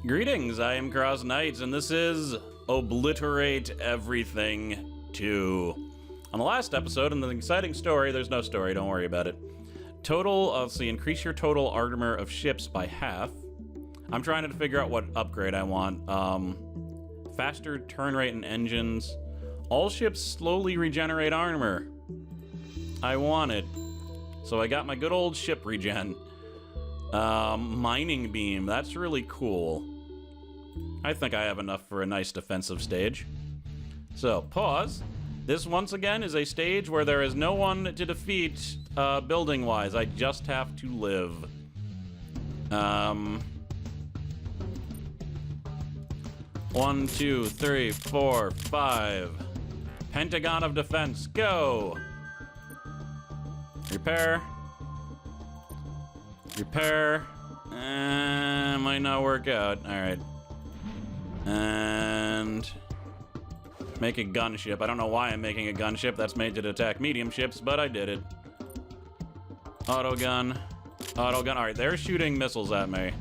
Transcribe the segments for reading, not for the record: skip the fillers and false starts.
Greetings, I am CrossKnights, and this is Obliterate Everything 2. On the last episode, in the exciting story, there's no story, don't worry about it. Total, let's see, increase your total armor of ships by half. I'm trying to figure out what upgrade I want. Faster turn rate and engines. All ships slowly regenerate armor. I want it. So I got my good old ship regen. Mining beam, that's really cool. I think I have enough for a nice defensive stage. So, pause. This, once again, is a stage where there is no one to defeat, building-wise. I just have to live. 1, 2, 3, 4, 5. Pentagon of defense, go! Repair. Repair. Might not work out. Alright. And make a gunship. I don't know why I'm making a gunship. That's made to attack medium ships, but I did it. Autogun. Autogun. Alright, they're shooting missiles at me.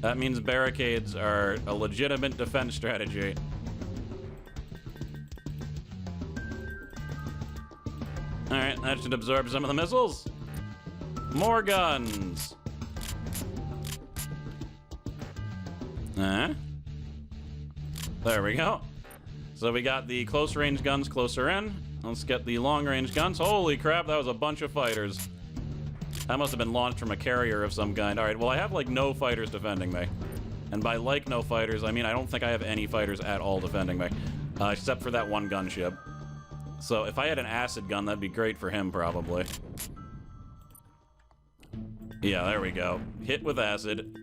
That means barricades are a legitimate defense strategy. Alright, that should absorb some of the missiles. More guns. There we go. So we got the close range guns closer in. Let's get the long range guns. Holy crap, that was a bunch of fighters. That must have been launched from a carrier of some kind. Alright, well I have like no fighters defending me. And by like no fighters, I mean I don't think I have any fighters at all defending me. Except for that one gunship. So if I had an acid gun, that'd be great for him probably. Yeah, there we go. Hit with acid.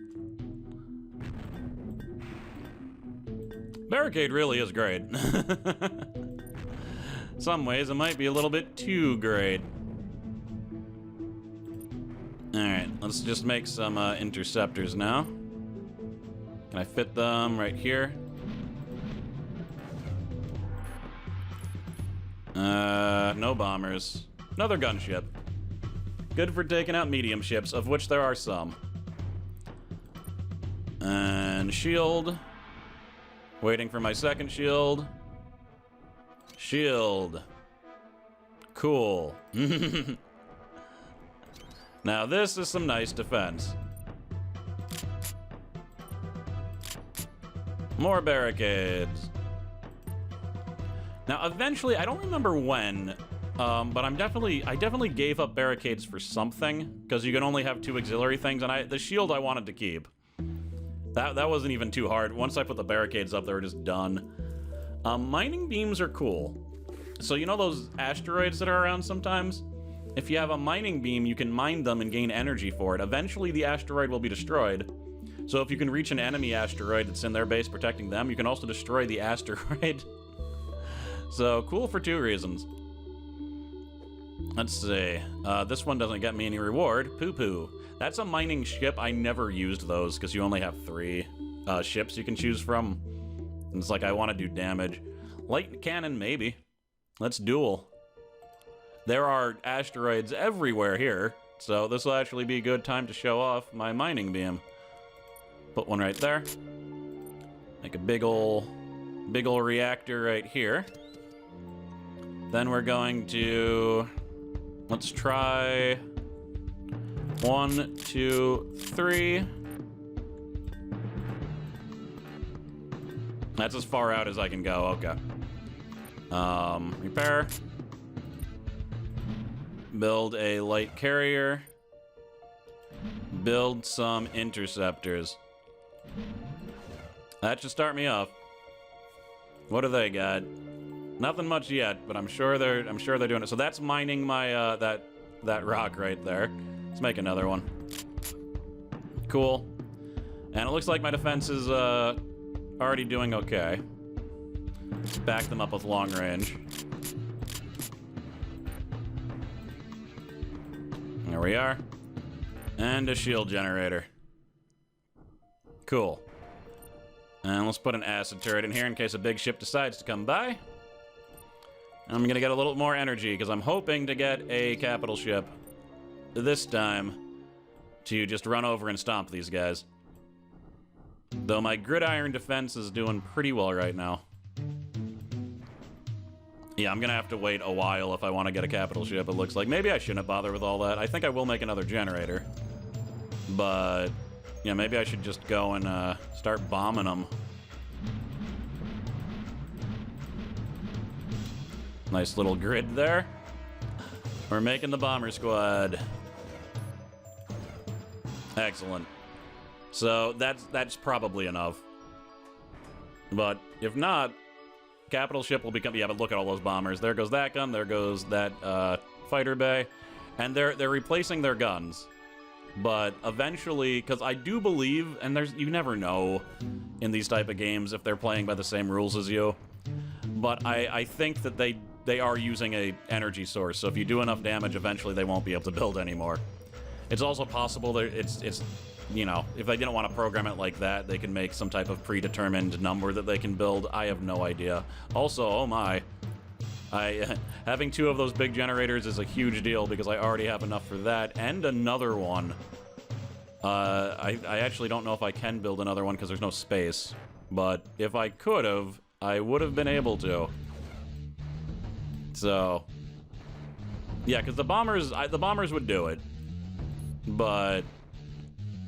Barricade really is great. Some ways it might be a little bit too great. Alright, let's just make some interceptors now. Can I fit them right here? No bombers. Another gunship. Good for taking out medium ships, of which there are some. And shield. Waiting for my second shield. Shield. Cool. Now this is some nice defense. More barricades. Now eventually, I don't remember when, but I definitely gave up barricades for something, because you can only have 2 auxiliary things, and the shield I wanted to keep. That wasn't even too hard. Once I put the barricades up, they were just done. Mining beams are cool. So you know those asteroids that are around sometimes? If you have a mining beam, you can mine them and gain energy for it. Eventually, the asteroid will be destroyed. So if you can reach an enemy asteroid that's in their base protecting them, you can also destroy the asteroid. So, cool for 2 reasons. Let's see. This one doesn't get me any reward. Poo-poo. That's a mining ship. I never used those, because you only have 3 ships you can choose from. And it's like, I want to do damage. Light cannon, maybe. Let's duel. There are asteroids everywhere here, so this will actually be a good time to show off my mining beam. Put one right there. Make a big ol' reactor right here. Then we're going to... Let's try... 1, 2, 3. That's as far out as I can go, okay. Repair. Build a light carrier. Build some interceptors. That should start me off. What do they got? Nothing much yet, but I'm sure they're doing it. So that's mining my that rock right there. Let's make another one. Cool. And it looks like my defense is already doing okay. Let's back them up with long range. There we are. And a shield generator. Cool. And let's put an acid turret in here in case a big ship decides to come by. I'm gonna get a little more energy because I'm hoping to get a capital ship this time to just run over and stomp these guys. Though my gridiron defense is doing pretty well right now. Yeah, I'm gonna have to wait a while if I want to get a capital ship, it looks like. Maybe I shouldn't bother with all that. I think I will make another generator. But, yeah, maybe I should just go and start bombing them. Nice little grid there. We're making the bomber squad. Excellent. So that's probably enough. But if not, capital ship will become... Yeah, but look at all those bombers. There goes that gun. There goes that fighter bay. And they're replacing their guns. But eventually, because I do believe, and you never know in these type of games if they're playing by the same rules as you. But I think that they are using a energy source. So if you do enough damage, eventually they won't be able to build anymore. It's also possible that it's you know, if they didn't want to program it like that, they can make some type of predetermined number that they can build. I have no idea. Also, oh my, having 2 of those big generators is a huge deal because I already have enough for that and another one. I actually don't know if I can build another one because there's no space, but if I could have, I would have been able to. So, yeah, because the bombers would do it, but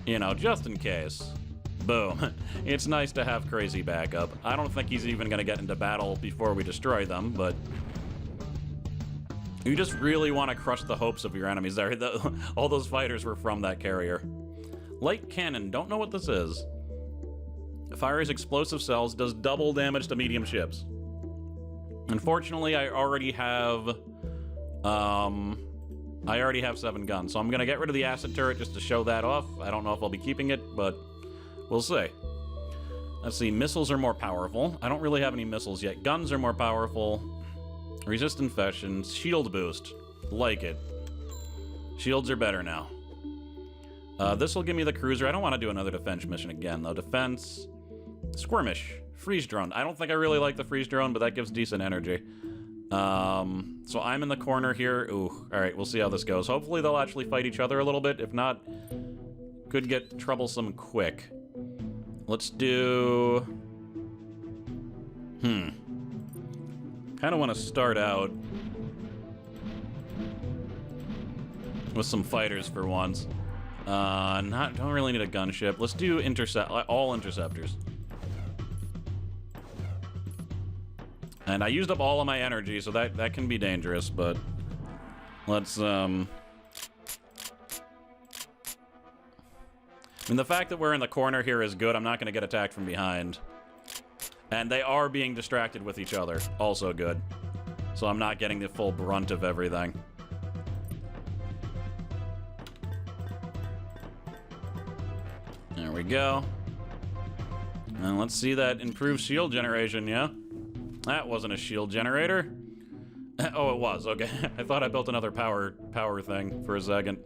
you know, just in case. Boom. It's nice to have crazy backup. I don't think he's even going to get into battle before we destroy them, but you just really want to crush the hopes of your enemies there. All those fighters were from that carrier. Light cannon. Don't know what this is. Fires explosive cells. Does double damage to medium ships. Unfortunately, I already have 7 guns, so I'm going to get rid of the acid turret just to show that off. I don't know if I'll be keeping it, but we'll see. Let's see, missiles are more powerful. I don't really have any missiles yet. Guns are more powerful. Resist infections. Shield boost. Like it. Shields are better now. This will give me the cruiser. I don't want to do another defense mission again, though. Defense. Skirmish. Freeze drone. I don't think I really like the freeze drone, but that gives decent energy. So I'm in the corner here. Ooh, alright, we'll see how this goes. Hopefully they'll actually fight each other a little bit. If not, could get troublesome quick. Let's do... Kind of want to start out with some fighters for once. Don't really need a gunship. Let's do all interceptors. And I used up all of my energy, so that can be dangerous, but let's, I mean, the fact that we're in the corner here is good. I'm not going to get attacked from behind. And they are being distracted with each other. Also good. So I'm not getting the full brunt of everything. There we go. And let's see that improved shield generation, yeah? That wasn't a shield generator. Oh, it was. Okay. I thought I built another power thing for a second.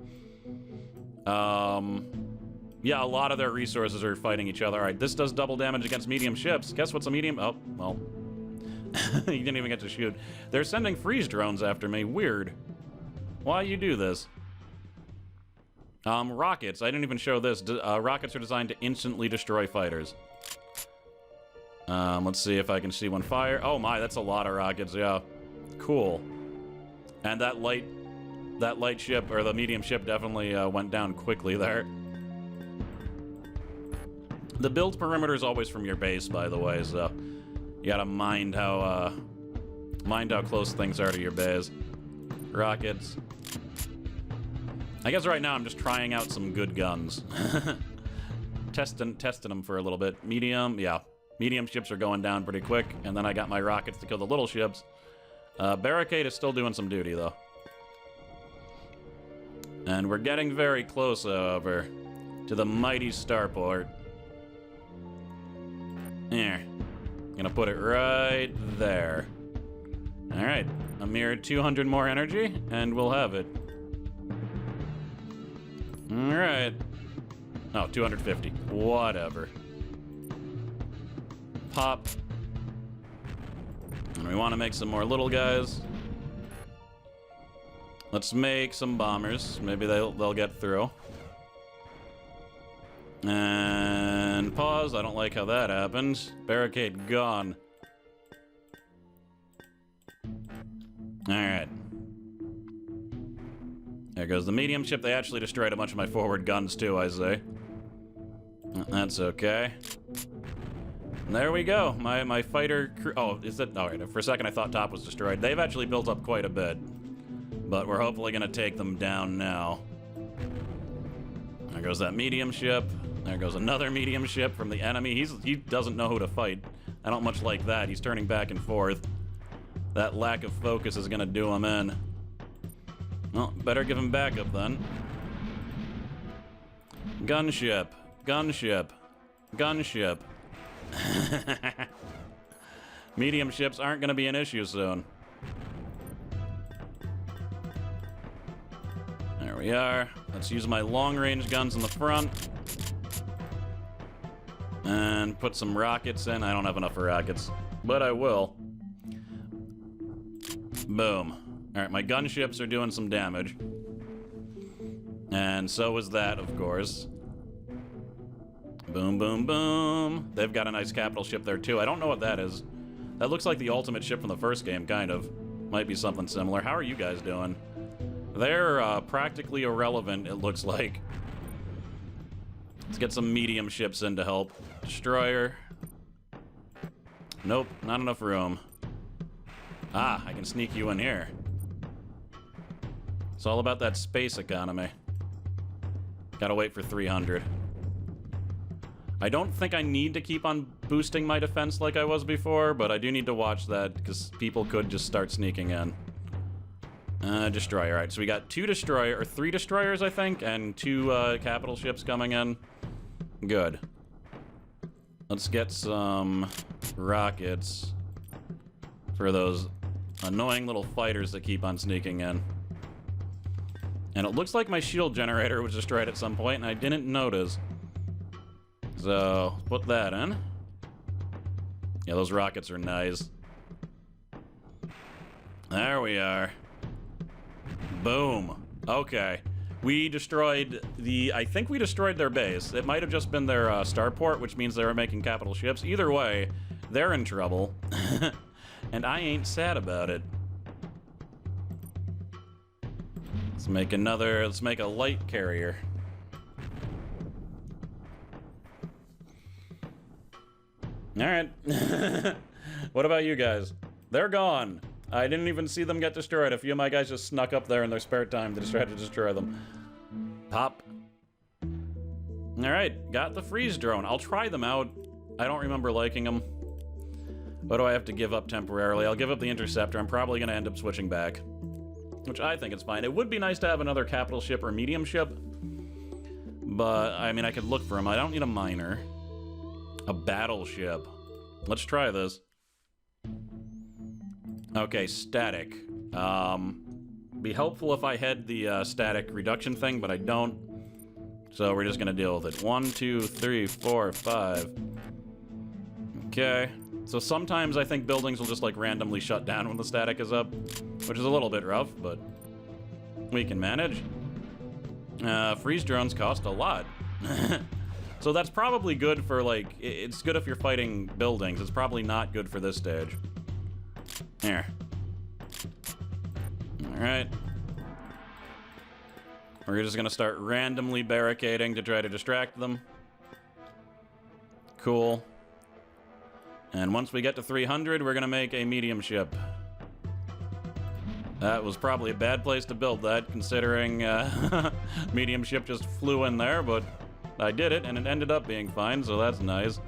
Yeah, a lot of their resources are fighting each other. All right, this does double damage against medium ships. Guess what's a medium? Oh, well. You didn't even get to shoot. They're sending freeze drones after me. Weird. Why you do this? Rockets. I didn't even show this. Rockets are designed to instantly destroy fighters. Let's see if I can see one fire. Oh my, that's a lot of rockets, yeah. Cool. And that light ship, or the medium ship, definitely went down quickly there. The build perimeter is always from your base, by the way, so you gotta mind how close things are to your base. Rockets. I guess right now I'm just trying out some good guns. testing them for a little bit. Medium, yeah. Medium ships are going down pretty quick, and then I got my rockets to kill the little ships. Barricade is still doing some duty, though. And we're getting very close, however, to the mighty starport. Here. Gonna put it right there. Alright. A mere 200 more energy, and we'll have it. Alright. Oh, 250. Whatever. Pop. And we want to make some more little guys. Let's make some bombers. Maybe they'll get through. And pause. I don't like how that happened. Barricade gone. Alright. There goes the medium ship. They actually destroyed a bunch of my forward guns too, I say. That's okay. And there we go. My fighter crew. Oh, is that? Alright, for a second I thought top was destroyed. They've actually built up quite a bit. But we're hopefully going to take them down now. There goes that medium ship. There goes another medium ship from the enemy. He doesn't know who to fight. I don't much like that. He's turning back and forth. That lack of focus is going to do him in. Well, better give him backup then. Gunship. Gunship. Gunship. Medium ships aren't going to be an issue soon. There we are. Let's use my long-range guns in the front. And put some rockets in. I don't have enough rockets, but I will. Boom. Alright, my gunships are doing some damage. And so is that, of course. Boom, boom, boom. They've got a nice capital ship there, too. I don't know what that is. That looks like the ultimate ship from the first game, kind of. Might be something similar. How are you guys doing? They're practically irrelevant, it looks like. Let's get some medium ships in to help. Destroyer. Nope, not enough room. Ah, I can sneak you in here. It's all about that space economy. Gotta wait for 300. I don't think I need to keep on boosting my defense like I was before, but I do need to watch that because people could just start sneaking in. Destroyer. Alright, so we got 3 destroyers, I think, and 2 capital ships coming in. Good. Let's get some rockets for those annoying little fighters that keep on sneaking in. And it looks like my shield generator was destroyed at some point, and I didn't notice. So, put that in. Yeah, those rockets are nice. There we are. Boom. Okay. We destroyed I think we destroyed their base. It might have just been their starport, which means they were making capital ships. Either way, they're in trouble. And I ain't sad about it. Let's make a light carrier. Alright. What about you guys? They're gone. I didn't even see them get destroyed. A few of my guys just snuck up there in their spare time to try to destroy them. Pop. Alright, got the freeze drone. I'll try them out. I don't remember liking them. What do I have to give up temporarily? I'll give up the interceptor. I'm probably going to end up switching back. Which I think is fine. It would be nice to have another capital ship or medium ship. But, I mean, I could look for them. I don't need a miner. A battleship. Let's try this. Okay, static. Be helpful if I had the static reduction thing, but I don't. So we're just gonna deal with it. 1, 2, 3, 4, 5. Okay. So sometimes I think buildings will just like randomly shut down when the static is up, which is a little bit rough, but we can manage. Freeze drones cost a lot. So that's probably good for like, it's good if you're fighting buildings. It's probably not good for this stage. Here. Alright. We're just gonna start randomly barricading to try to distract them. Cool. And once we get to 300, we're gonna make a medium ship. That was probably a bad place to build that, considering medium ship just flew in there, but I did it, and it ended up being fine, so that's nice.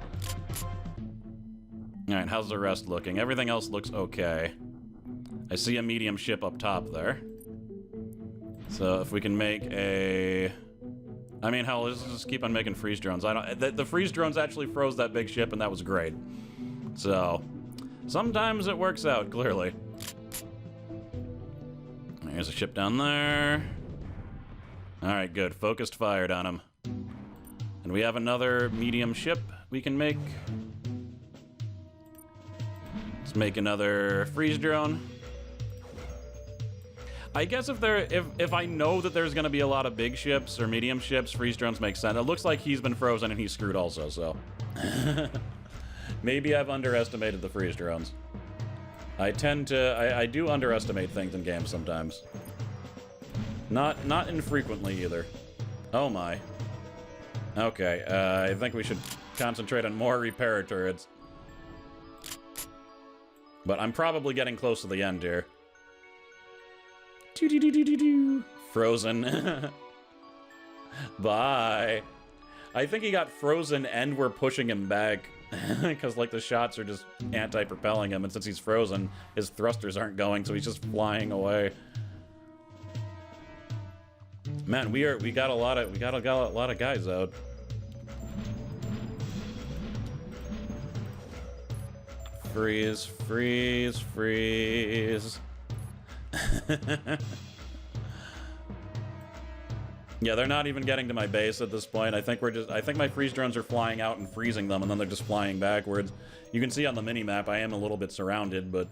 Alright, how's the rest looking? Everything else looks okay. I see a medium ship up top there. So if we can make a... I mean, hell, let's just keep on making freeze drones. The freeze drones actually froze that big ship, and that was great. So, sometimes it works out, clearly. There's a ship down there. Alright, good. Focused fired on him. And we have another medium ship we can make. Let's make another freeze drone. I guess if I know that there's gonna be a lot of big ships or medium ships, freeze drones make sense. It looks like he's been frozen and he's screwed also, so. Maybe I've underestimated the freeze drones. I do underestimate things in games sometimes. Not infrequently either. Oh my. Okay, I think we should concentrate on more repair turrets. But I'm probably getting close to the end here. Frozen. Bye. I think he got frozen and we're pushing him back. Because, like, the shots are just anti-propelling him, and since he's frozen, his thrusters aren't going, so he's just flying away. Man, we got a lot of guys out. Freeze, freeze, freeze. Yeah, they're not even getting to my base at this point. I think my freeze drones are flying out and freezing them, and then they're just flying backwards. You can see on the mini-map I am a little bit surrounded, but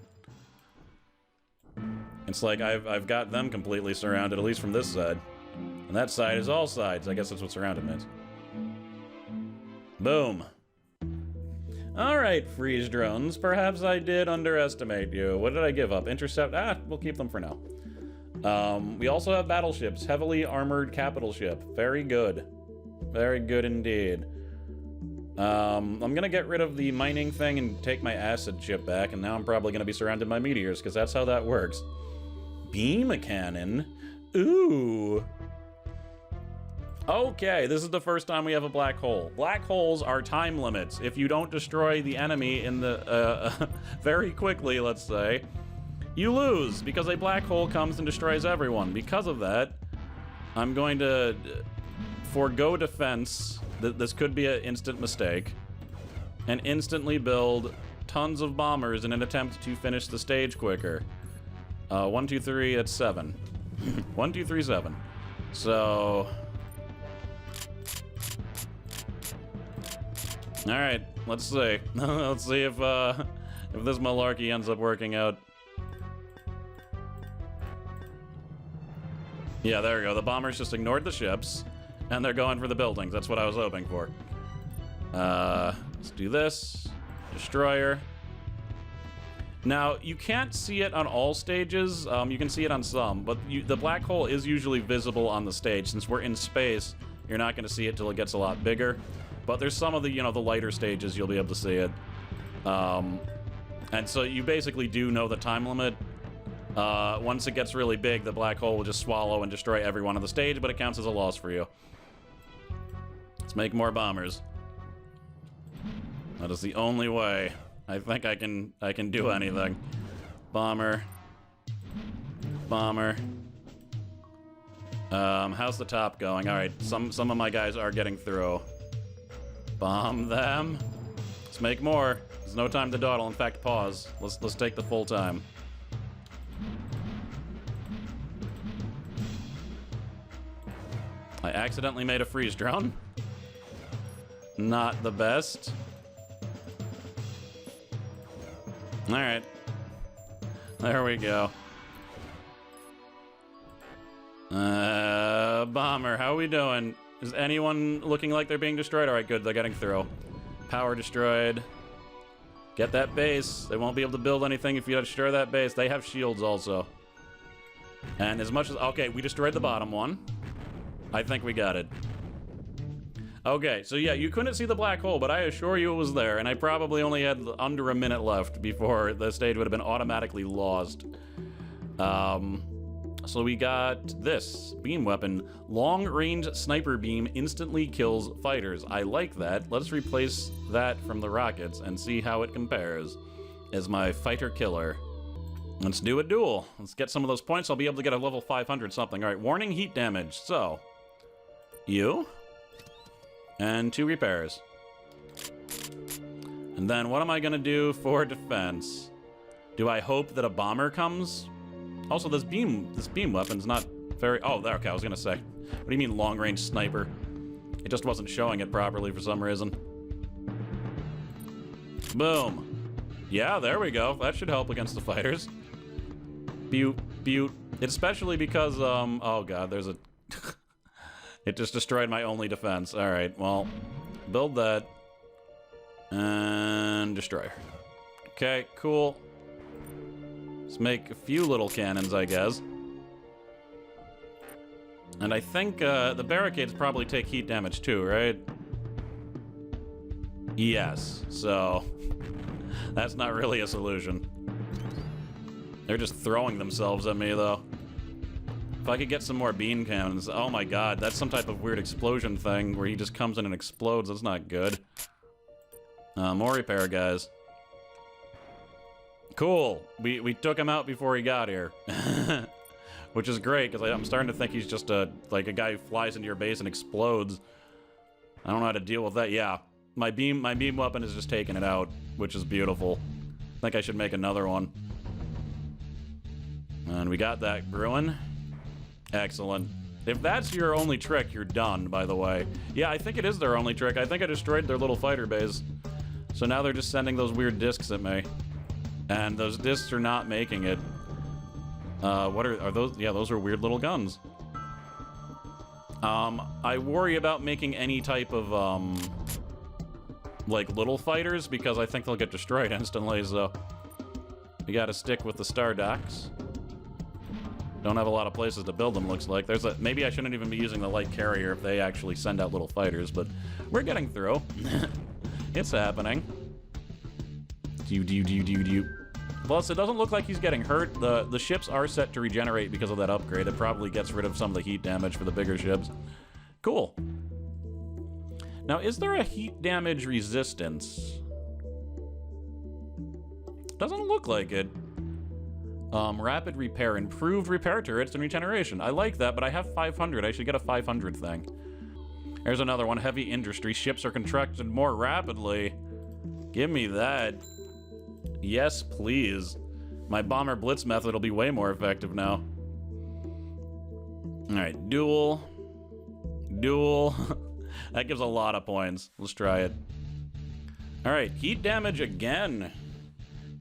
it's like I've got them completely surrounded, at least from this side. And that side is all sides. I guess that's what surrounded means. Boom. Alright, freeze drones. Perhaps I did underestimate you. What did I give up? Intercept? Ah, we'll keep them for now. We also have battleships. Heavily armored capital ship. Very good. Very good indeed. I'm gonna get rid of the mining thing and take my acid ship back, and now I'm probably gonna be surrounded by meteors, because that's how that works. Beam cannon? Ooh. Okay, this is the first time we have a black hole. Black holes are time limits. If you don't destroy the enemy in the, very quickly, let's say, you lose, because a black hole comes and destroys everyone. Because of that, I'm going to forego defense. This could be an instant mistake. And instantly build tons of bombers in an attempt to finish the stage quicker. 1, 2, 3, that's 7. 1, 2, 3, 7. So... Alright, let's see. Let's see if this malarkey ends up working out. Yeah, there we go. The bombers just ignored the ships, and they're going for the buildings. That's what I was hoping for. Let's do this. Destroyer. Now, you can't see it on all stages. You can see it on some, but the black hole is usually visible on the stage. Since we're in space, you're not going to see it till it gets a lot bigger. But there's some of the, the lighter stages you'll be able to see it. And so you basically do know the time limit. Once it gets really big, the black hole will just swallow and destroy everyone on the stage, but it counts as a loss for you. Let's make more bombers. That is the only way I think I can do anything. Bomber. Bomber. How's the top going? All right, some of my guys are getting through. Bomb them. Let's make more. There's no time to dawdle. In fact, pause. Let's take the full time. I accidentally made a freeze drone. Not the best. All right. There we go. Bomber, how are we doing? Is anyone looking like they're being destroyed? All right, good. They're getting through. Power destroyed. Get that base. They won't be able to build anything if you destroy that base. They have shields also. And as much as... Okay, we destroyed the bottom one. I think we got it. Okay, so yeah, you couldn't see the black hole, but I assure you it was there, and I probably only had under a minute left before the stage would have been automatically lost. So we got this beam weapon. Long-range sniper beam instantly kills fighters. I like that. Let's replace that from the rockets and see how it compares as my fighter killer. Let's do a duel. Let's get some of those points. I'll be able to get a level 500 something. All right, warning heat damage. So, you and 2 repairs. And then what am I gonna do for defense? Do I hope that a bomber comes? Also, this beam weapon's not very... Oh, there, okay, I was gonna say. What do you mean long-range sniper? It just wasn't showing it properly for some reason. Boom. Yeah, there we go. That should help against the fighters. Pew. beaut. Especially because, oh god, there's a... It just destroyed my only defense. Alright, well, build that. And destroy. Okay, cool. Let's make a few little cannons, I guess. And I think the barricades probably take heat damage too, right? Yes, so that's not really a solution. They're just throwing themselves at me, though. If I could get some more beam cannons. Oh my god, that's some type of weird explosion thing where he just comes in and explodes. That's not good. More repair, guys. Cool. We took him out before he got here. Which is great, because I'm starting to think he's just like a guy who flies into your base and explodes. I don't know how to deal with that. Yeah, my beam weapon is just taking it out, which is beautiful. I think I should make another one. And we got that brewing. Excellent. If that's your only trick, you're done, by the way. Yeah, I think it is their only trick. I think I destroyed their little fighter base. So now they're just sending those weird discs at me. And those discs are not making it. What are those? Yeah, those are weird little guns. I worry about making any type of, like, little fighters, because I think they'll get destroyed instantly, so... We gotta stick with the star docks. Don't have a lot of places to build them, looks like. There's a... Maybe I shouldn't even be using the light carrier if they actually send out little fighters, but we're getting through. It's happening. Plus, it doesn't look like he's getting hurt. The ships are set to regenerate because of that upgrade. It probably gets rid of some of the heat damage for the bigger ships. Cool. Now, is there a heat damage resistance? Doesn't look like it. Rapid repair, improved repair turrets and regeneration. I like that, but I have 500. I should get a 500 thing. There's another one. Heavy industry. Ships are contracted more rapidly. Give me that. Yes, please. My bomber blitz method will be way more effective now. Alright, duel. Duel. That gives a lot of points. Let's try it. Alright, heat damage again.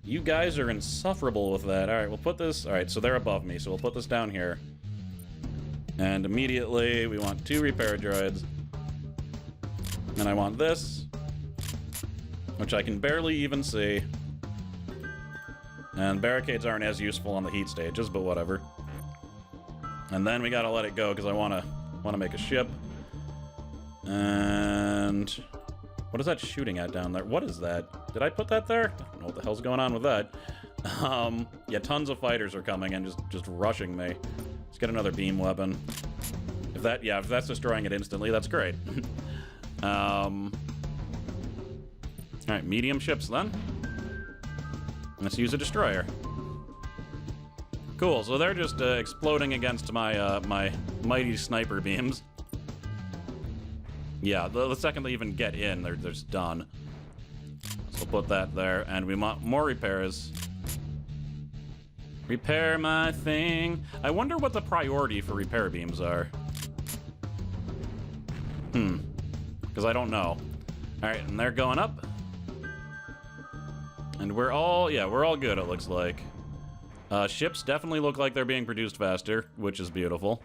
You guys are insufferable with that. Alright, we'll put this... Alright, so they're above me, so we'll put this down here. And immediately, we want 2 repair droids. And I want this, which I can barely even see. And barricades aren't as useful on the heat stages, but whatever. And then we gotta let it go, because I wanna make a ship. And... What is that shooting at down there? What is that? Did I put that there? I don't know what the hell's going on with that. Yeah, tons of fighters are coming and just rushing me. Let's get another beam weapon. If that's destroying it instantly, that's great. Alright, medium ships then. Let's use a destroyer. Cool, so they're just exploding against my my mighty sniper beams. Yeah, the second they even get in, they're just done. So we'll put that there, and we want more repairs. Repair my thing. I wonder what the priority for repair beams are. Because I don't know. Alright, and they're going up. And we're all good, it looks like. Ships definitely look like they're being produced faster, which is beautiful.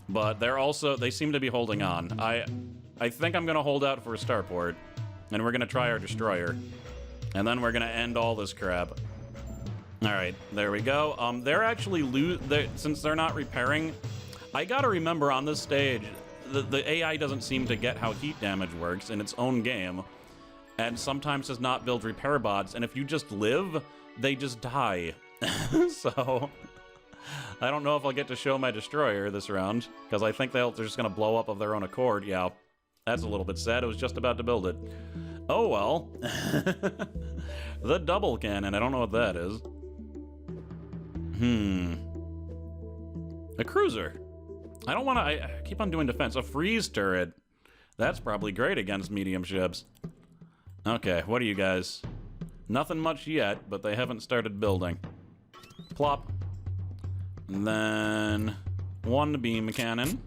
But they seem to be holding on. I think I'm gonna hold out for a starport, and we're gonna try our destroyer. And then we're gonna end all this crap. Alright, there we go. They're actually since they're not repairing, I gotta remember on this stage, the AI doesn't seem to get how heat damage works in its own game, and sometimes does not build repair bots, and if you just live, they just die. So... I don't know if I'll get to show my destroyer this round, because I think they're just going to blow up of their own accord. Yeah, that's a little bit sad. I was just about to build it. Oh, well. The double cannon. I don't know what that is. A cruiser. I don't want to... I keep on doing defense. A freeze turret. That's probably great against medium ships. Okay, what are you guys? Nothing much yet, but they haven't started building. Plop. And then 1 beam cannon,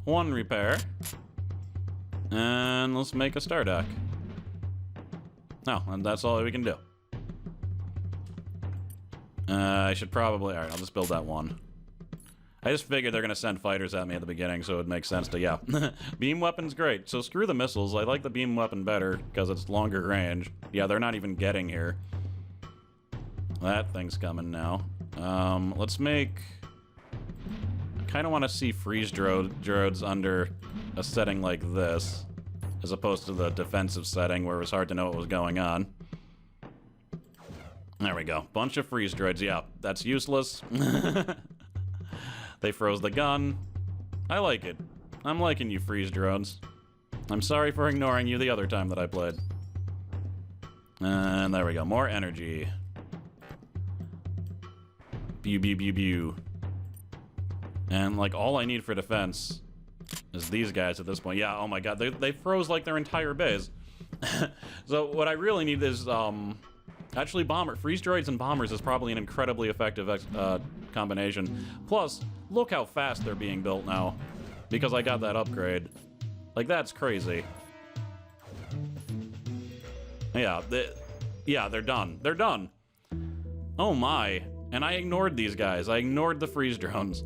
1 repair, and let's make a star dock. Oh, and that's all we can do. I should probably... Alright, I'll just build that one. I just figured they're going to send fighters at me at the beginning, so it makes sense to, yeah. Beam weapon's great. So screw the missiles. I like the beam weapon better, because it's longer range. Yeah, they're not even getting here. That thing's coming now. Let's make... I kind of want to see freeze droids under a setting like this, as opposed to the defensive setting where it was hard to know what was going on. There we go. Bunch of freeze droids. Yeah, that's useless. They froze the gun. I like it. I'm liking you, freeze drones. I'm sorry for ignoring you the other time that I played. And there we go. More energy. Pew, pew, pew, pew. And, like, all I need for defense is these guys at this point. Yeah, oh my god, they froze, like, their entire base. So what I really need is, actually, freeze droids and bombers is probably an incredibly effective combination. Plus, look how fast they're being built now, because I got that upgrade. Like, that's crazy. Yeah, they're done. They're done. Oh my. And I ignored these guys. I ignored the freeze drones.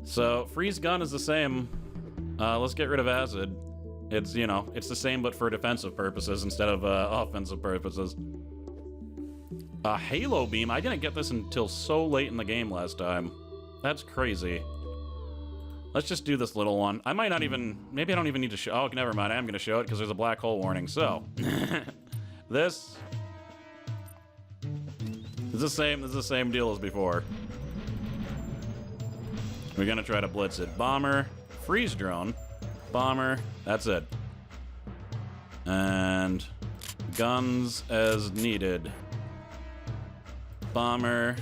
So, freeze gun is the same. Let's get rid of acid. It's, you know, it's the same but for defensive purposes instead of offensive purposes. Halo beam, I didn't get this until so late in the game last time. That's crazy. Let's just do this little one. I might not even, maybe I don't even need to show, oh, never mind, I am going to show it because there's a black hole warning. So, this is the same deal as before. We're going to try to blitz it. Bomber, freeze drone, bomber, that's it. And guns as needed. Bomber.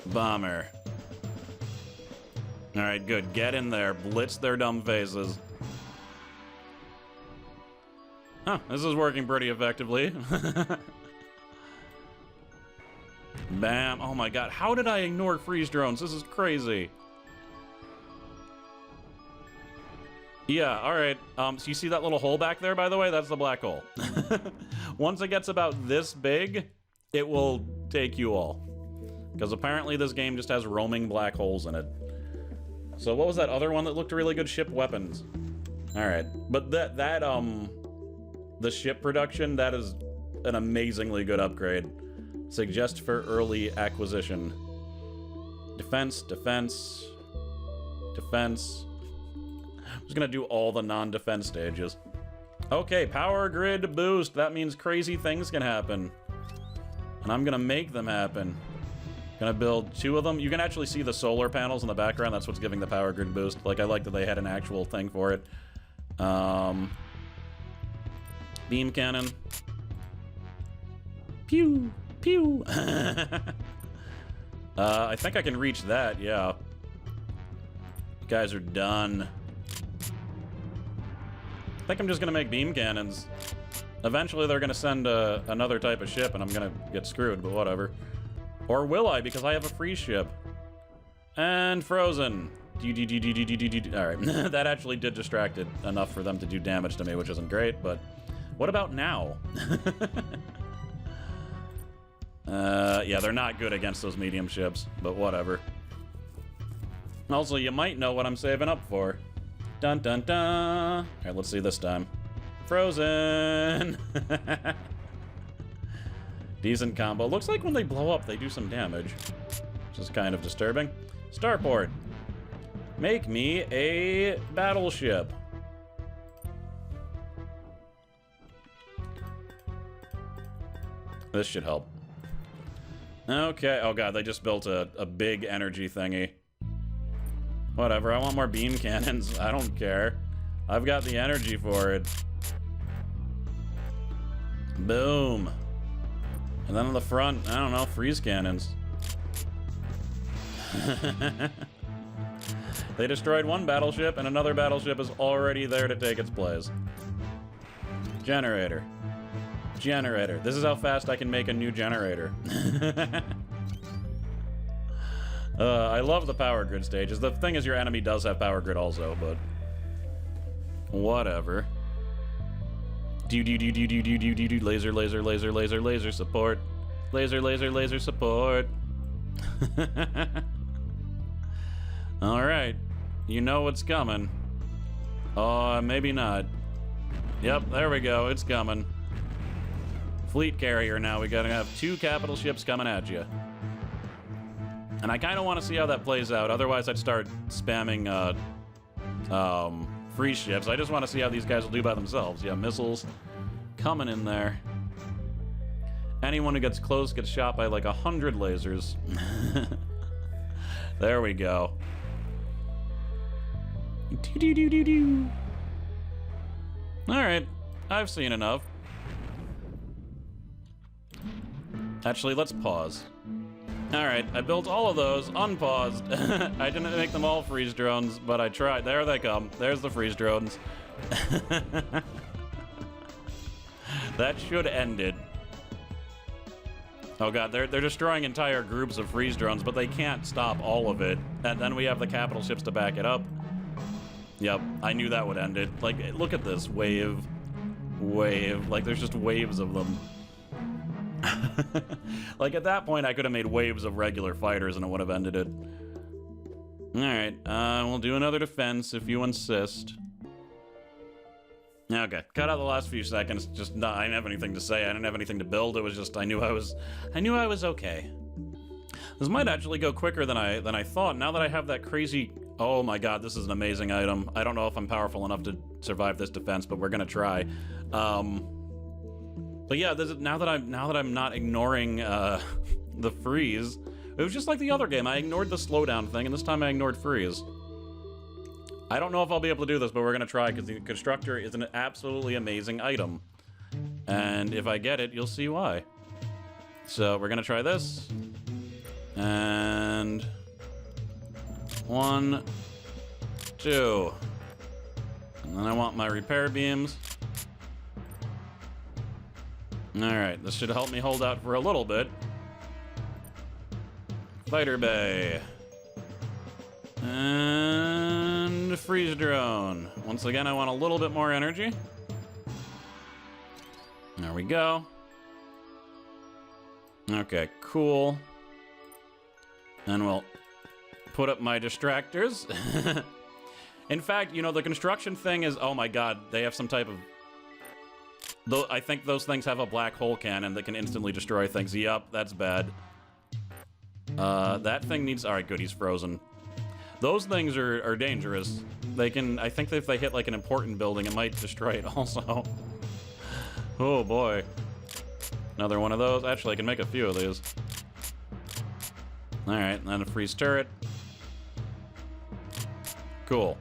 Bomber. Alright, good. Get in there. Blitz their dumb faces. Huh, this is working pretty effectively. Bam. Oh my god. How did I ignore freeze drones? This is crazy. Yeah, alright. So you see that little hole back there, by the way? That's the black hole. Once it gets about this big, it will take you all. Because apparently this game just has roaming black holes in it. So what was that other one that looked really good? Ship weapons. Alright. But the ship production, that is an amazingly good upgrade. Suggest for early acquisition. Defense, defense, defense. I'm just gonna do all the non-defense stages. Okay, power grid boost. That means crazy things can happen. And I'm gonna make them happen. Gonna build 2 of them. You can actually see the solar panels in the background. That's what's giving the power grid boost. Like, I like that they had an actual thing for it. Beam cannon. Pew! Pew! I think I can reach that, yeah. You guys are done. I think I'm just gonna make beam cannons. Eventually they're gonna send another type of ship and I'm gonna get screwed, but whatever. Or will I, because I have a free ship. And frozen. Alright, that actually did distract it enough for them to do damage to me, which isn't great, but what about now? Yeah, they're not good against those medium ships, but whatever. Also, you might know what I'm saving up for. Dun dun dun! Alright, let's see this time. Frozen! Decent combo. Looks like when they blow up, they do some damage, which is kind of disturbing. Starport. Make me a battleship. This should help. Okay. Oh god, they just built a big energy thingy. Whatever, I want more beam cannons. I don't care. I've got the energy for it. Boom. And then on the front, I don't know, freeze cannons. They destroyed one battleship, and another battleship is already there to take its place. Generator. Generator. This is how fast I can make a new generator. I love the power grid stages. The thing is, your enemy does have power grid also, but whatever. Laser, laser, laser, laser, laser support. Laser, laser, laser support. Alright. You know what's coming. Oh, maybe not. Yep, there we go. It's coming. Fleet carrier now. We gotta have 2 capital ships coming at you. And I kind of want to see how that plays out. Otherwise, I'd start spamming free ships. I just want to see how these guys will do by themselves. Yeah, missiles coming in there. Anyone who gets close gets shot by like 100 lasers. There we go. Alright, I've seen enough. Actually, let's pause. Alright, I built all of those, unpaused. I didn't make them all freeze drones, but I tried. There they come. There's the freeze drones. That should end it. Oh god, they're destroying entire groups of freeze drones, but they can't stop all of it. And then we have the capital ships to back it up. Yep, I knew that would end it. Like, look at this. Wave. Like, there's just waves of them. Like, at that point, I could have made waves of regular fighters and it would have ended it. Alright, we'll do another defense if you insist. Okay, cut out the last few seconds. Just, no, I didn't have anything to say. I didn't have anything to build. It was just, I knew I was okay. This might actually go quicker than I thought. Now that I have that crazy... Oh my god, this is an amazing item. I don't know if I'm powerful enough to survive this defense, but we're gonna try. But yeah, now that I'm not ignoring the freeze, it was just like the other game. I ignored the slowdown thing, and this time I ignored freeze. I don't know if I'll be able to do this, but we're gonna try because the constructor is an absolutely amazing item, and if I get it, you'll see why. So we're gonna try this, and 1, 2, and then I want my repair beams. Alright, this should help me hold out for a little bit. Fighter bay. And freeze drone. Once again, I want a little bit more energy. There we go. Okay, cool. And we'll put up my distractors. In fact, you know, the construction thing is... Oh my god, they have some type of... Though I think those things have a black hole cannon that can instantly destroy things. Yup, that's bad. That thing needs... Alright, good, he's frozen. Those things are dangerous. They can... I think that if they hit, like, an important building, it might destroy it also. Oh, boy. Another one of those. Actually, I can make a few of these. Alright, and then a freeze turret. Cool.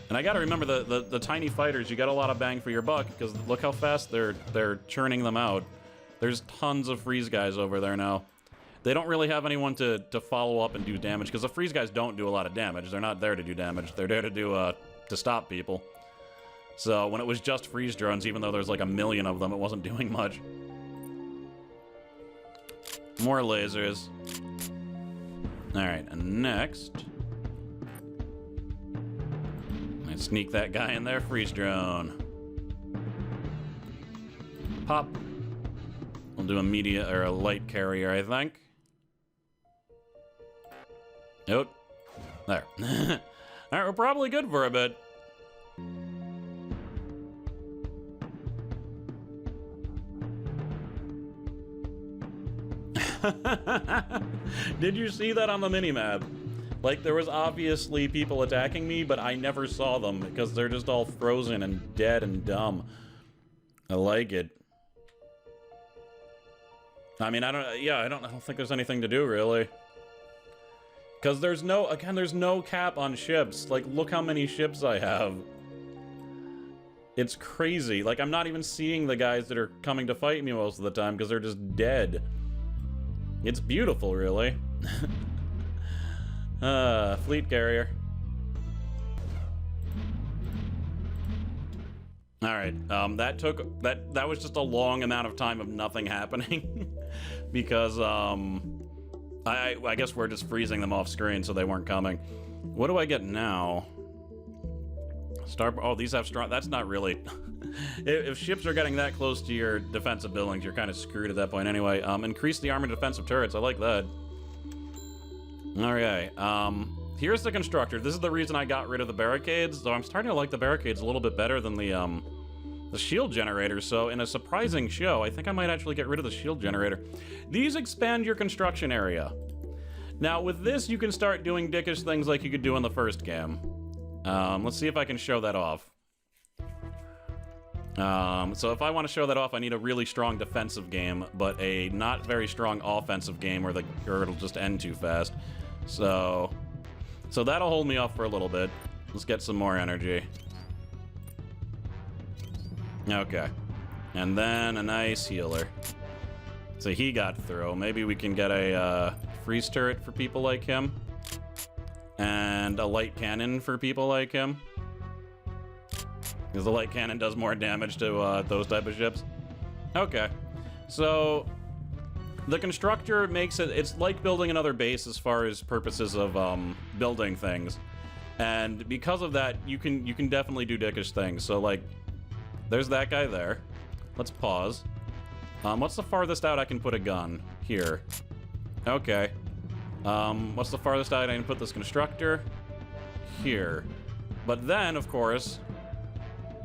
And I gotta remember the tiny fighters, you got a lot of bang for your buck, because look how fast they're churning them out. There's tons of freeze guys over there now. They don't really have anyone to follow up and do damage, because the freeze guys don't do a lot of damage. They're not there to do damage. They're there to do, to stop people. So when it was just freeze drones, even though there's like 1 million of them, it wasn't doing much. More lasers. Alright, and next... let's sneak that guy in there, freeze drone. Pop. We'll do a media, or a light carrier, I think. Nope. There. Alright, we're probably good for a bit. Did you see that on the minimap? Like, there was obviously people attacking me, but I never saw them because they're just all frozen and dead and dumb. I like it. I mean, I don't think there's anything to do, really. Because there's no cap on ships. Like, look how many ships I have. It's crazy. Like, I'm not even seeing the guys that are coming to fight me most of the time because they're just dead. It's beautiful, really. Fleet carrier. Alright, that was just a long amount of time of nothing happening. Because, I guess we're just freezing them off screen so they weren't coming. What do I get now? Oh, these have strong... That's not really... if ships are getting that close to your defensive buildings, you're kind of screwed at that point anyway. Increase the armor defensive turrets. I like that. Okay. Here's the constructor. This is the reason I got rid of the barricades, though I'm starting to like the barricades a little bit better than the shield generator. So in a surprising show, I think I might actually get rid of the shield generator. These expand your construction area. Now, with this, you can start doing dickish things like you could do in the first game. Let's see if I can show that off. So if I want to show that off, I need a really strong defensive game, but a not very strong offensive game or it'll just end too fast. So that'll hold me off for a little bit. Let's get some more energy. Okay. And then a nice healer. So he got through. Maybe we can get a freeze turret for people like him. And a light cannon for people like him. Because the light cannon does more damage to those type of ships. Okay. So the constructor makes it's like building another base as far as purposes of building things. And because of that, you can definitely do dickish things. So like, there's that guy there. Let's pause. What's the farthest out I can put a gun? Here. Okay. What's the farthest out I can put this constructor? Here. But then, of course...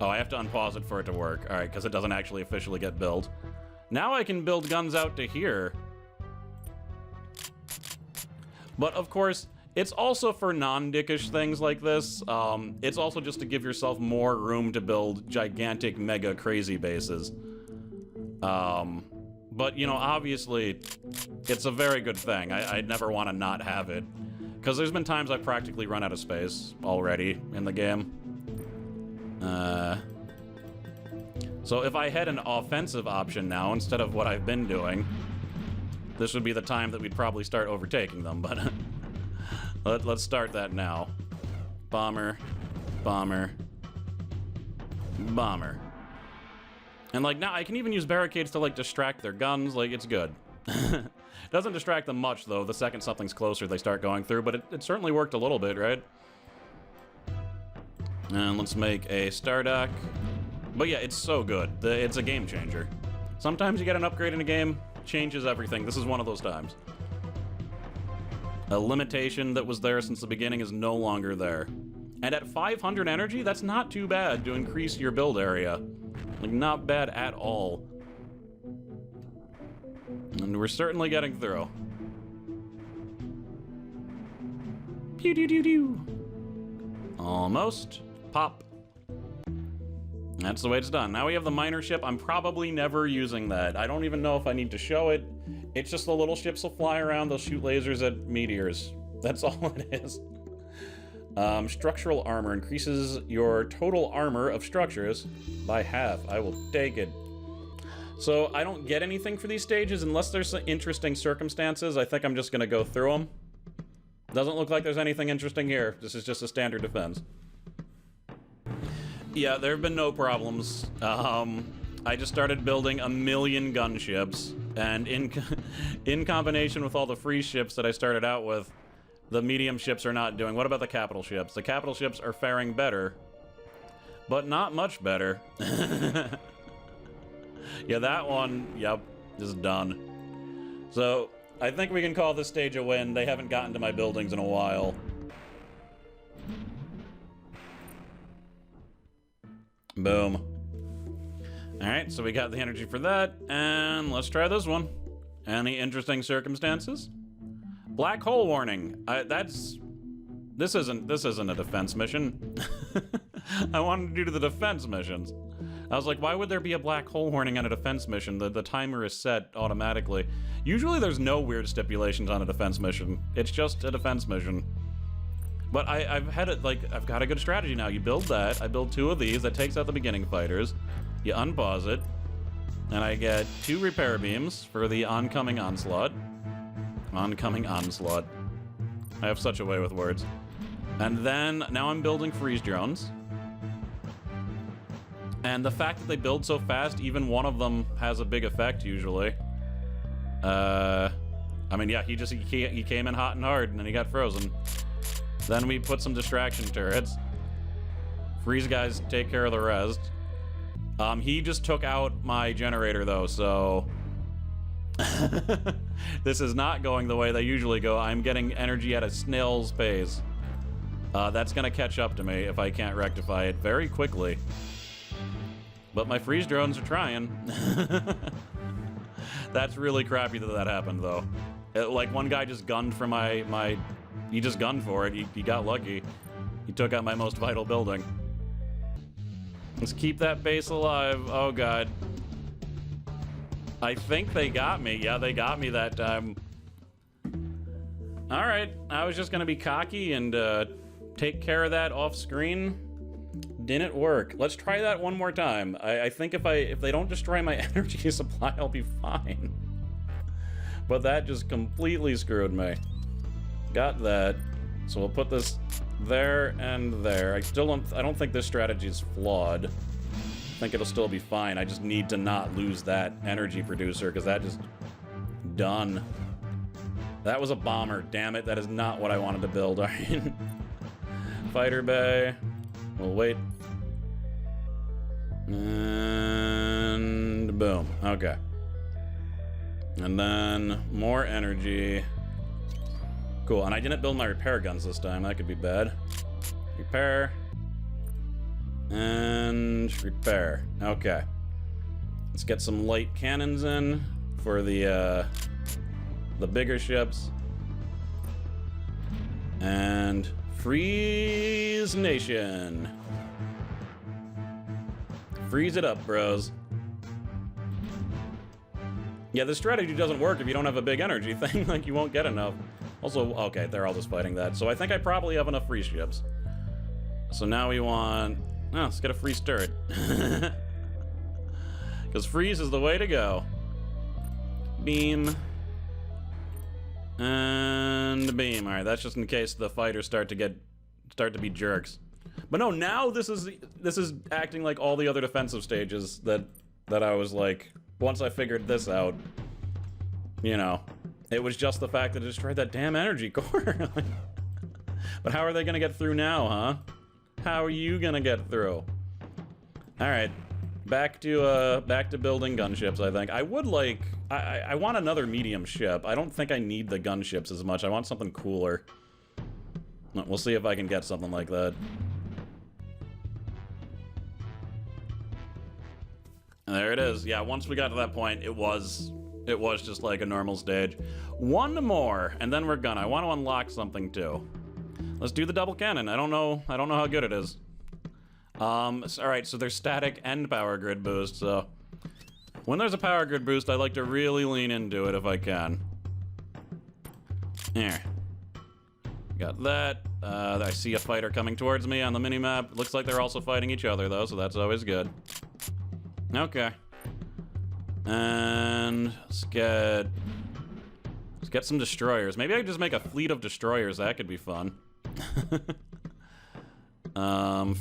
Oh, I have to unpause it for it to work. Alright, because it doesn't actually officially get built. Now I can build guns out to here. But, of course, it's also for non-dickish things like this. It's also just to give yourself more room to build gigantic, mega crazy bases. But, you know, obviously, it's a very good thing. I'd never want to not have it. Because there's been times I've practically run out of space already in the game. So if I had an offensive option now, instead of what I've been doing, this would be the time that we'd probably start overtaking them, but let's start that now. Bomber, bomber, bomber. And like now I can even use barricades to like distract their guns, like it's good. Doesn't distract them much though, the second something's closer they start going through, but it certainly worked a little bit, right? And let's make a Stardock. But yeah, it's so good. It's a game changer. Sometimes you get an upgrade in a game, changes everything. This is one of those times. A limitation that was there since the beginning is no longer there. And at 500 energy, that's not too bad to increase your build area. Like, not bad at all. And we're certainly getting through. Pew doo doo doo. Almost. Pop. That's the way it's done. Now we have the miner ship. I'm probably never using that. I don't even know if I need to show it. It's just the little ships will fly around. They'll shoot lasers at meteors. That's all it is. Structural armor increases your total armor of structures by half. I will take it. So I don't get anything for these stages unless there's some interesting circumstances. I think I'm just going to go through them. Doesn't look like there's anything interesting here. This is just a standard defense. Yeah, there have been no problems. I just started building 1,000,000 gunships, and in combination with all the free ships that I started out with, the medium ships are not doing. What about the capital ships? The capital ships are faring better, but not much better. Yeah, that one, yep, is done. So, I think we can call this stage a win. They haven't gotten to my buildings in a while. Boom. Alright, so we got the energy for that, and let's try this one. Any interesting circumstances? Black hole warning. This isn't a defense mission. I wanted to do the defense missions. I was like, why would there be a black hole warning on a defense mission? The timer is set automatically. Usually there's no weird stipulations on a defense mission. It's just a defense mission. But I've had it, like, I've got a good strategy now. You build that, I build 2 of these, that takes out the beginning fighters. You unpause it, and I get 2 repair beams for the oncoming onslaught. Oncoming onslaught. I have such a way with words. And then, now I'm building freeze drones. And the fact that they build so fast, even one of them has a big effect, usually. I mean, yeah, he came in hot and hard, and then he got frozen. Then we put some distraction turrets Freeze guys take care of the rest. He just took out my generator though, so this is not going the way they usually go. I'm getting energy at a snail's pace. That's gonna catch up to me if I can't rectify it very quickly. But my freeze drones are trying. That's really crappy that that happened though. Like one guy just gunned for he just gunned for it. He got lucky. He took out my most vital building. Let's keep that base alive. Oh god. I think they got me. Yeah, they got me that time. All right, I was just gonna be cocky and take care of that off screen. Didn't work. Let's try that one more time. I think if they don't destroy my energy supply, I'll be fine. But that just completely screwed me. Got that. So we'll put this there and there. I don't think this strategy is flawed. I think it'll still be fine. I just need to not lose that energy producer because that just done. That was a bomber, damn it. That is not what I wanted to build. All right. Fighter bay. We'll wait. And boom. Okay. And then more energy. Cool, and I didn't build my repair guns this time. That could be bad. Repair. And repair. Okay. Let's get some light cannons in for the bigger ships. And freeze nation. Freeze it up, bros. Yeah, this strategy doesn't work if you don't have a big energy thing. Like, you won't get enough. Also, okay, they're all just fighting that. So I think I probably have enough freeze ships. So now we want... Oh, let's get a freeze turret. Because freeze is the way to go. Beam. And beam. All right, that's just in case the fighters start to be jerks. But no, now this is acting like all the other defensive stages that I was like, once I figured this out, you know, it was just the fact that it destroyed that damn energy core. But how are they gonna get through now, huh? How are you gonna get through? All right, back to building gunships. I think I would like. I want another medium ship. I don't think I need the gunships as much. I want something cooler. We'll see if I can get something like that. There it is. Yeah, once we got to that point, it was just like a normal stage. One more, and then we're gonna. I want to unlock something too. Let's do the double cannon. I don't know how good it is. All right, so there's static and power grid boost. So when there's a power grid boost, I like to really lean into it if I can. Here. Got that. I see a fighter coming towards me on the minimap. Looks like they're also fighting each other though, so that's always good. Okay. And let's get some destroyers. Maybe I could just make a fleet of destroyers. That could be fun.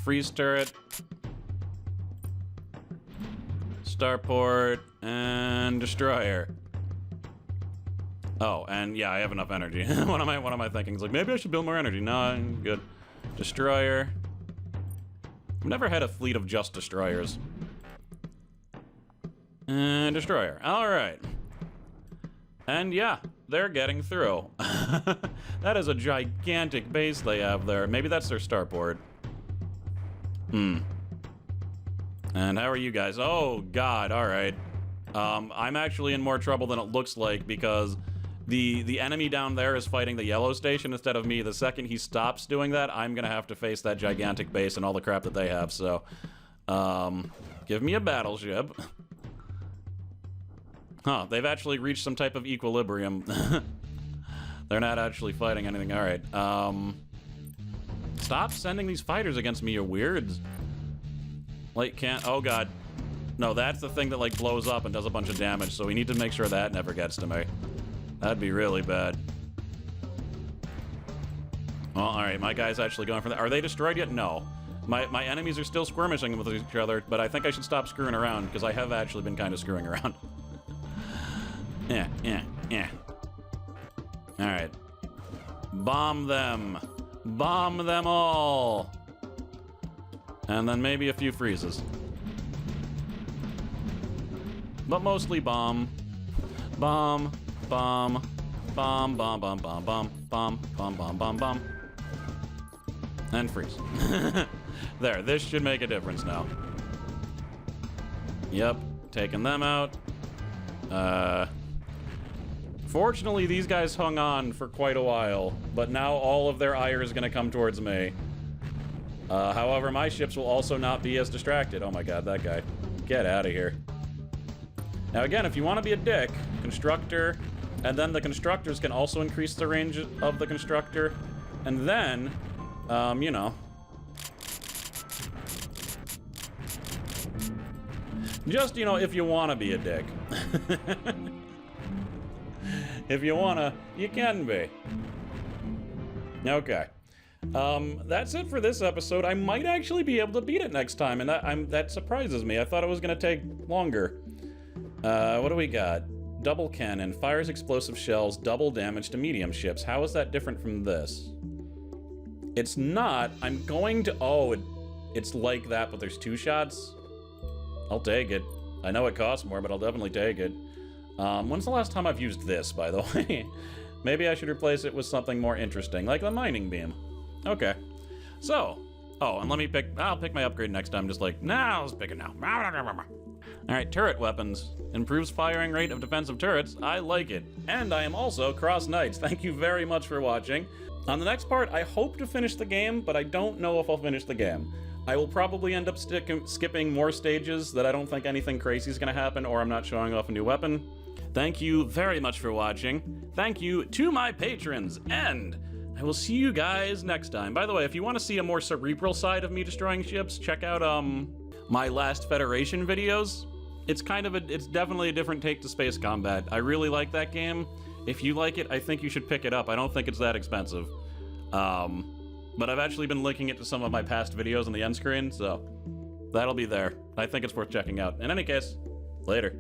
Freeze turret. Starport and destroyer. Oh, and yeah, I have enough energy. What am I thinking? It's like, maybe I should build more energy. No, I'm good. Destroyer. I've never had a fleet of just destroyers. And destroyer. All right. And yeah, they're getting through. That is a gigantic base they have there. Maybe that's their starport. And how are you guys? Oh god, all right. I'm actually in more trouble than it looks like because the enemy down there is fighting the yellow station instead of me. The second he stops doing that, I'm gonna have to face that gigantic base and all the crap that they have. So, give me a battleship. Huh, they've actually reached some type of equilibrium. They're not actually fighting anything. All right. Stop sending these fighters against me, you weirds. Like, can't... Oh, God. No, that's the thing that, like, blows up and does a bunch of damage, so we need to make sure that never gets to me. That'd be really bad. Well, all right, my guy's actually going for that. Are they destroyed yet? No. My enemies are still skirmishing with each other, but I think I should stop screwing around, because I have actually been kind of screwing around. Yeah. All right. Bomb them. Bomb them all. And then maybe a few freezes. But mostly bomb. Bomb. Bomb. Bomb. Bomb. Bomb. Bomb. Bomb. Bomb. Bomb. Bomb. Bomb. Bomb. And freeze. There, this should make a difference now. Yep, taking them out. Fortunately, these guys hung on for quite a while, but now all of their ire is going to come towards me. However, my ships will also not be as distracted. Oh my god, that guy. Get out of here. Now again, if you want to be a dick, constructor, and then the constructors can also increase the range of the constructor, and then, you know. Just, you know, if you want to be a dick. If you wanna, you can be. Okay. That's it for this episode. I might actually be able to beat it next time, and that surprises me. I thought it was gonna take longer. What do we got? Double cannon, fires explosive shells, double damage to medium ships. How is that different from this? It's not. I'm going to... Oh, it's like that, but there's 2 shots? I'll take it. I know it costs more, but I'll definitely take it. When's the last time I've used this, by the way? Maybe I should replace it with something more interesting, like the mining beam. Okay. So, oh, and let me pick... I'll pick my upgrade next time, just like, nah, let's pick it now. Alright, turret weapons. Improves firing rate of defensive turrets. I like it. And I am also CrossKnights. Thank you very much for watching. On the next part, I hope to finish the game, but I don't know if I'll finish the game. I will probably end up skipping more stages that I don't think anything crazy is going to happen, or I'm not showing off a new weapon. Thank you very much for watching. Thank you to my patrons, and I will see you guys next time. By the way, if you want to see a more cerebral side of me destroying ships, check out my last Federation videos. It's definitely a different take to space combat. I really like that game. If you like it, I think you should pick it up. I don't think it's that expensive. But I've actually been linking it to some of my past videos on the end screen, so that'll be there. I think it's worth checking out. In any case, later.